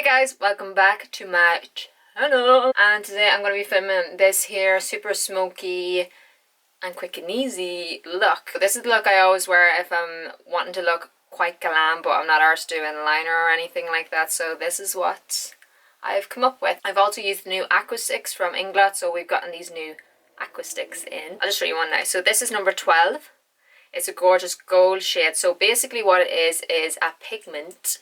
Hey guys, welcome back to my channel, and today I'm going to be filming this here super smoky and quick and easy look. This is the look I always wear if I'm wanting to look quite glam but I'm not arsed doing liner or anything like that, so this is what I've come up with. I've also used the new aquasticks from Inglot, so we've gotten these new aquasticks in. I'll just show you one now. So this is number 12. It's a gorgeous gold shade. So basically what it is a pigment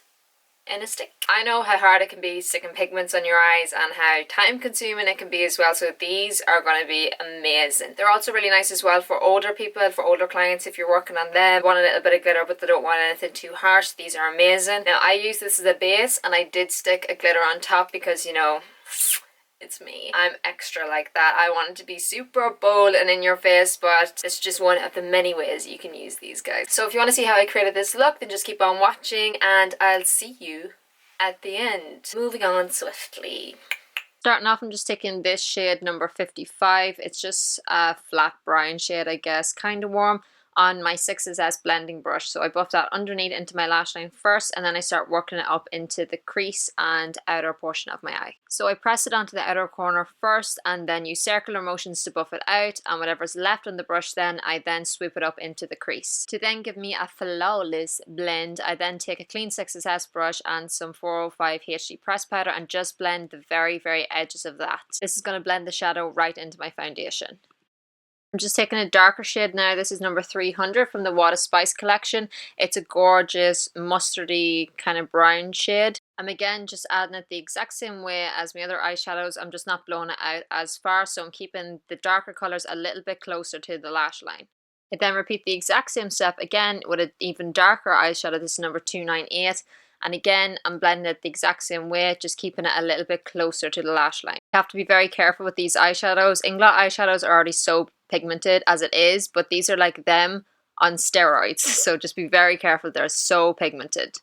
in a stick. I know how hard it can be sticking pigments on your eyes and how time consuming it can be as well, so these are going to be amazing. They're also really nice as well for older people, for older clients if you're working on them, want a little bit of glitter but they don't want anything too harsh. These are amazing. Now I use this as a base and I did stick a glitter on top because, you know, it's me. I'm extra like that. I want it to be super bold and in your face, but it's just one of the many ways you can use these guys. So if you want to see how I created this look, then just keep on watching and I'll see you at the end. Moving on swiftly. Starting off, I'm just taking this shade number 55. It's just a flat brown shade, I guess, kind of warm, on my 6S blending brush. So I buff that underneath into my lash line first, and then I start working it up into the crease and outer portion of my eye. So I press it onto the outer corner first and then use circular motions to buff it out, and whatever's left on the brush then I then swoop it up into the crease. To then give me a flawless blend, I then take a clean 6S brush and some 405 HD press powder and just blend the very edges of that. This is going to blend the shadow right into my foundation. I'm just taking a darker shade now. This is number 300 from the What a Spice collection. It's a gorgeous mustardy kind of brown shade. I'm again just adding it the exact same way as my other eyeshadows. I'm just not blowing it out as far, so I'm keeping the darker colours a little bit closer to the lash line. I then repeat the exact same step again with an even darker eyeshadow. This is number 298. And again, I'm blending it the exact same way, just keeping it a little bit closer to the lash line. You have to be very careful with these eyeshadows. Inglot eyeshadows are already so pigmented as it is, but these are like them on steroids. So just be very careful, they're so pigmented.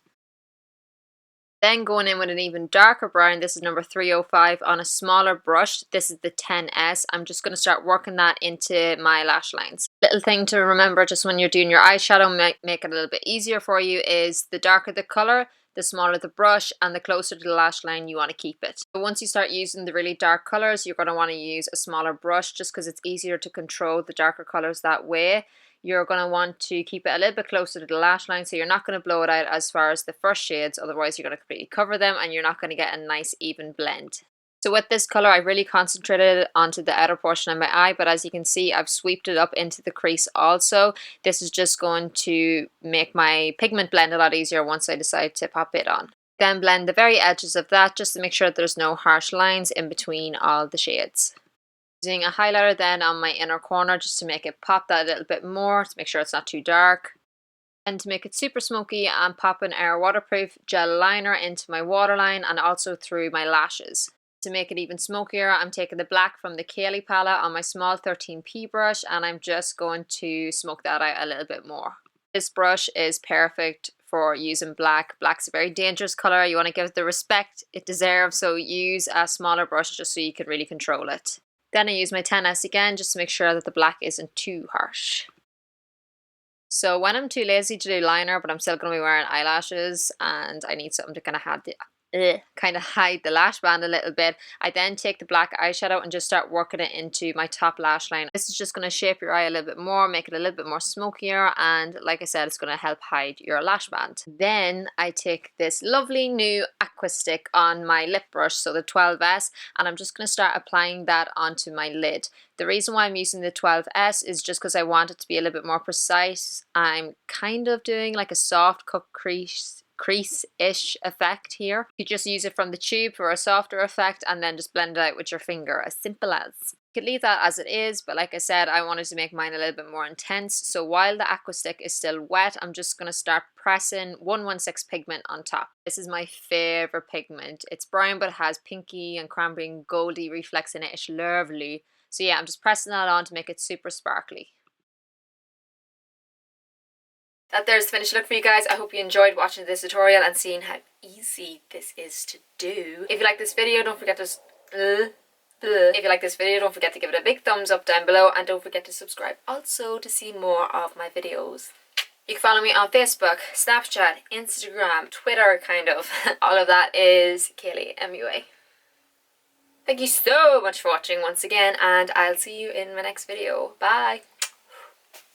Then going in with an even darker brown, this is number 305 on a smaller brush. This is the 10S. I'm just going to start working that into my lash lines. Little thing to remember just when you're doing your eyeshadow, make it a little bit easier for you, is the darker the color, the smaller the brush, and the closer to the lash line you want to keep it. So once you start using the really dark colors, you're going to want to use a smaller brush just because it's easier to control the darker colors that way. You're going to want to keep it a little bit closer to the lash line, so you're not going to blow it out as far as the first shades, otherwise you're going to completely cover them and you're not going to get a nice even blend. So with this colour I really concentrated onto the outer portion of my eye, but as you can see I've sweeped it up into the crease also. This is just going to make my pigment blend a lot easier once I decide to pop it on. Then blend the very edges of that just to make sure that there's no harsh lines in between all the shades. Using a highlighter then on my inner corner just to make it pop that a little bit more, to make sure it's not too dark. And to make it super smoky, I'm popping our waterproof gel liner into my waterline and also through my lashes. To make it even smokier, I'm taking the black from the Keilidh palette on my small 13p brush and I'm just going to smoke that out a little bit more. This brush is perfect for using black. Black's a very dangerous colour. You want to give it the respect it deserves, so use a smaller brush just so you can really control it. Then I use my 10S again just to make sure that the black isn't too harsh. So when I'm too lazy to do liner but I'm still going to be wearing eyelashes and I need something to kind of hide the lash band a little bit, I then take the black eyeshadow and just start working it into my top lash line. This is just going to shape your eye a little bit more, make it a little bit more smokier, and like I said, it's going to help hide your lash band. Then I take this lovely new aqua stick on my lip brush, so the 12S, and I'm just going to start applying that onto my lid. The reason why I'm using the 12S is just because I want it to be a little bit more precise. I'm kind of doing like a soft cut crease-ish effect here. You just use it from the tube for a softer effect and then just blend it out with your finger, as simple as. You could leave that as it is, but like I said, I wanted to make mine a little bit more intense, so while the aqua stick is still wet, I'm just going to start pressing 116 pigment on top. This is my favourite pigment. It's brown but it has pinky and cranberry and goldy reflex in it. It's lovely. So yeah, I'm just pressing that on to make it super sparkly. There's the finished look for you guys. I hope you enjoyed watching this tutorial and seeing how easy this is to do. If you like this video, don't forget to give it a big thumbs up down below, and don't forget to subscribe also to see more of my videos. You can follow me on Facebook, Snapchat, Instagram, Twitter, kind of. All of that is KeilidhMua. Thank you so much for watching once again, and I'll see you in my next video. Bye!